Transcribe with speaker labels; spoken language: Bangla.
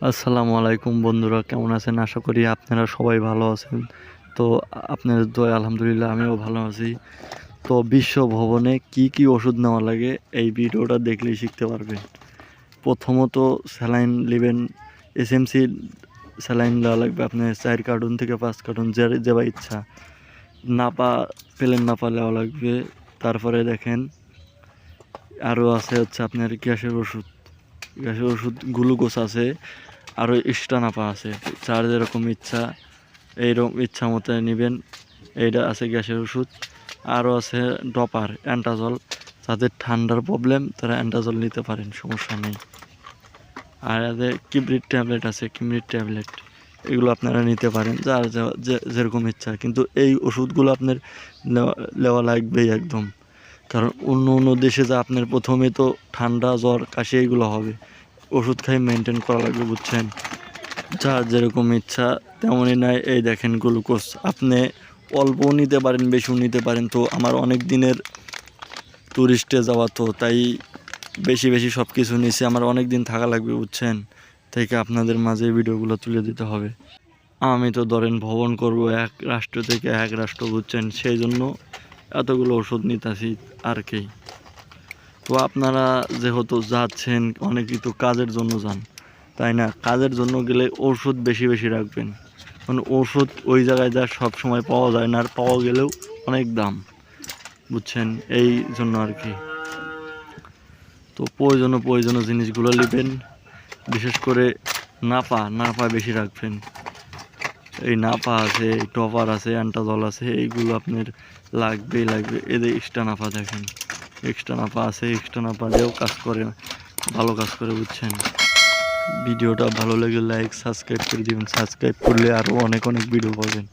Speaker 1: আসসালামু আলাইকুম বন্ধুরা, কেমন আছেন? আশা করি আপনারা সবাই ভালো আছেন। তো আপনাদের দোয়ায় আলহামদুলিল্লাহ আমিও ভালো আছি। তো বিশ্ব ভবনে কি কি ওষুধ নেওয়া লাগে এই ভিডিওটা দেখলেই শিখতে পারবেন। প্রথমত স্যালাইন নেবেন, এসএমসি স্যালাইন দেওয়া লাগবে আপনার 4 কার্টুন থেকে 5 কার্টুন যেবা ইচ্ছা। নাপা পেলেন নাপা নেওয়া লাগবে। তারপরে দেখেন আরও আছে হচ্ছে আপনার গ্যাসের ওষুধ গ্লুকোজ আছে, আরও স্টানাপা আছে। যার যেরকম ইচ্ছা এইরকম ইচ্ছা মতো নেবেন। এইটা আছে গ্যাসের ওষুধ। আরও আছে ডপার অ্যান্টাজল, যাদের ঠান্ডার প্রবলেম তারা অ্যান্টাজল নিতে পারেন, সমস্যা নেই। আর এদের কিবরিট ট্যাবলেট আছে, কিবরিট ট্যাবলেট, এগুলো আপনারা নিতে পারেন যার যেরকম ইচ্ছা। কিন্তু এই ওষুধগুলো আপনার নেওয়া লাগবেই একদম, কারণ অন্য অন্য দেশে যা আপনার প্রথমে তো ঠান্ডা জ্বর কাশি এইগুলো হবে, ওষুধ খাই মেনটেন করা লাগবে, বুঝছেন? যার যেরকম ইচ্ছা তেমনই নেয়। এই দেখেন গ্লুকোজ, আপনি অল্পও নিতে পারেন বেশিও নিতে পারেন। তো আমার অনেক দিনের ট্যুরিস্টে যাওয়া, তো তাই বেশি বেশি সব কিছু নিছি, আমার অনেক দিন থাকা লাগবে, বুঝছেন? থেকে আপনাদের মাঝে ভিডিওগুলো তুলে দিতে হবে। আমি তো ধরেন ভ্রমণ করব এক রাষ্ট্র থেকে এক রাষ্ট্র, বুঝছেন? সেই জন্য এতগুলো ওষুধ নিতেছি আর কি। তো আপনারা যেহেতু যাচ্ছেন, অনেকেই তো কাজের জন্য যান, তাই না? কাজের জন্য গেলে ওষুধ বেশি বেশি রাখবেন, কারণ ওষুধ ওই জায়গায় যা সব সময় পাওয়া যায় না, আর পাওয়া গেলেও অনেক দাম, বুঝছেন? এই জন্য আর কি। তো প্রয়োজনীয় জিনিসগুলো নেবেন, বিশেষ করে নাপা বেশি রাখবেন। এই নাপা আছে, এই টপার আছে, অ্যান্টাজল আছে, এইগুলো আপনার লাগবে। এদের এক্সট্রা নাপা দেখেন, এক্সট্রা নাপা আছে, এক্সট্রা নাপা দিয়েও কাজ করে, ভালো কাজ করে, বুঝছেন? ভিডিওটা ভালো লাগে লাইক সাবস্ক্রাইব করে দিবেন, সাবস্ক্রাইব করলে আরও অনেক অনেক ভিডিও পাবেন।